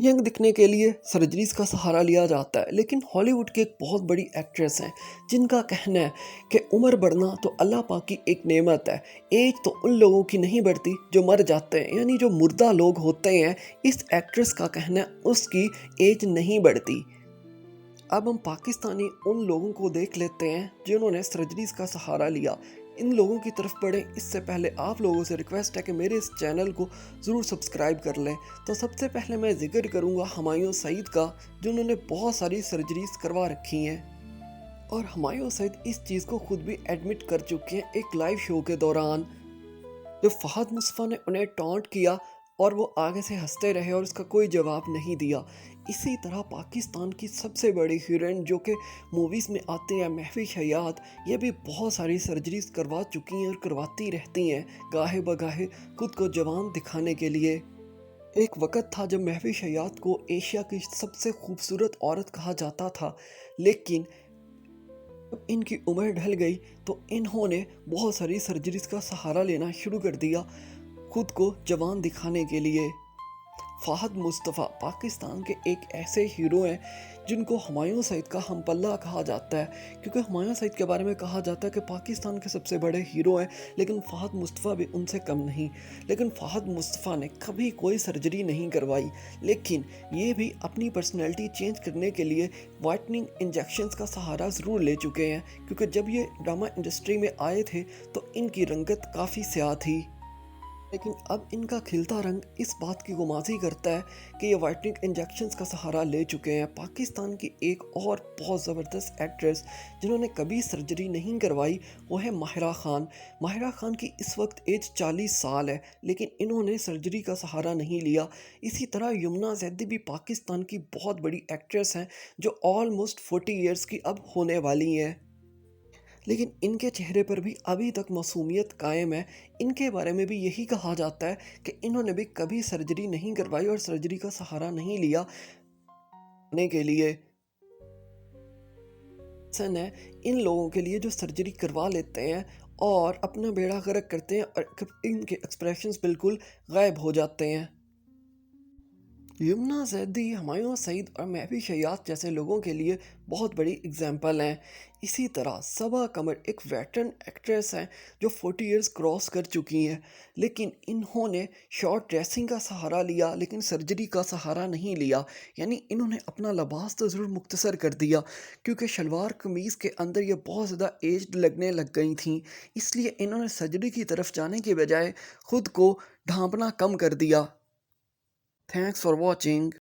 Young दिखने के लिए सर्जरीज का सहारा लिया जाता है, लेकिन हॉलीवुड की एक बहुत बड़ी एक्ट्रेस हैं जिनका कहना है कि उम्र बढ़ना तो अल्लाह पाक की एक नेमत है। एज तो उन लोगों की नहीं बढ़ती जो मर जाते हैं, यानी जो मुर्दा लोग होते हैं। इस एक्ट्रेस का कहना है उसकी एज नहीं बढ़ती। अब हम पाकिस्तानी उन लोगों को देख लेते हैं जिन्होंने सर्जरीज का सहारा लिया। इन लोगों की तरफ बढ़ें इससे पहले आप लोगों से रिक्वेस्ट है कि मेरे इस चैनल को ज़रूर सब्सक्राइब कर लें। तो सबसे पहले मैं जिक्र करूंगा हुमायूं सईद का, जिन्होंने बहुत सारी सर्जरीज करवा रखी हैं। और हुमायूं सईद इस चीज़ को खुद भी एडमिट कर चुके हैं एक लाइव शो के दौरान, जब फहद मुस्तफ़ा ने उन्हें टॉन्ट किया और वो आगे से हंसते रहे और उसका कोई जवाब नहीं दिया। इसी तरह पाकिस्तान की सबसे बड़ी हीरोइन जो कि मूवीज़ में आती हैं, महफिश हयात, ये भी बहुत सारी सर्जरीज करवा चुकी हैं और करवाती रहती हैं गाहे बगाहे खुद को जवान दिखाने के लिए। एक वक्त था जब महफिश हयात को एशिया की सबसे खूबसूरत औरत कहा जाता था, लेकिन जब इनकी उम्र ढल गई तो इन्होंने बहुत सारी सर्जरीज का सहारा लेना शुरू कर दिया खुद को जवान दिखाने के लिए। फ़हद मुस्तफ़ा पाकिस्तान के एक ऐसे हीरो हैं जिनको हुमायूं सईद का हमपल्ला कहा जाता है, क्योंकि हुमायूं सईद के बारे में कहा जाता है कि पाकिस्तान के सबसे बड़े हीरो हैं, लेकिन फ़हद मुस्तफ़ा भी उनसे कम नहीं। लेकिन फ़हद मुस्तफ़ा ने कभी कोई सर्जरी नहीं करवाई, लेकिन ये भी अपनी पर्सनैलिटी चेंज करने के लिए वाइटनिंग इंजेक्शंस का सहारा ज़रूर ले चुके हैं, क्योंकि जब ये ड्रामा इंडस्ट्री में आए थे तो इनकी रंगत काफ़ी स्याह थी। लेकिन अब इनका खिलता रंग इस बात की गुमाजी करता है कि ये वाइटनिंग इंजेक्शंस का सहारा ले चुके हैं। पाकिस्तान की एक और बहुत ज़बरदस्त एक्ट्रेस जिन्होंने कभी सर्जरी नहीं करवाई वो है माहिरा ख़ान। माहिरा ख़ान की इस वक्त एज 40 साल है, लेकिन इन्होंने सर्जरी का सहारा नहीं लिया। इसी तरह यमुना ज़ैदी भी पाकिस्तान की बहुत बड़ी एक्ट्रेस हैं जो ऑलमोस्ट 40 ईयर्स की अब होने वाली हैं, लेकिन इनके चेहरे पर भी अभी तक मासूमियत कायम है। इनके बारे में भी यही कहा जाता है कि इन्होंने भी कभी सर्जरी नहीं करवाई और सर्जरी का सहारा नहीं लिया ने के लिए। सन है इन लोगों के लिए जो सर्जरी करवा लेते हैं और अपना बेड़ा गर्क करते हैं और इनके एक्सप्रेशंस बिल्कुल गायब हो जाते हैं। यमुना ज़ैदी, हुमायूं सईद और महफिश हयात जैसे लोगों के लिए बहुत बड़ी एग्जाम्पल हैं। इसी तरह सबा कमर एक वेटरन एक्ट्रेस हैं जो 40 इयर्स क्रॉस कर चुकी हैं, लेकिन इन्होंने शॉर्ट ड्रेसिंग का सहारा लिया लेकिन सर्जरी का सहारा नहीं लिया। यानी इन्होंने अपना लिबास तो ज़रूर मुख्तसर कर दिया, क्योंकि शलवार कमीज़ के अंदर ये बहुत ज़्यादा एज्ड लगने लग गई थी, इसलिए इन्होंने सर्जरी की तरफ जाने के बजाय खुद को ढांपना कम कर दिया। Thanks for watching.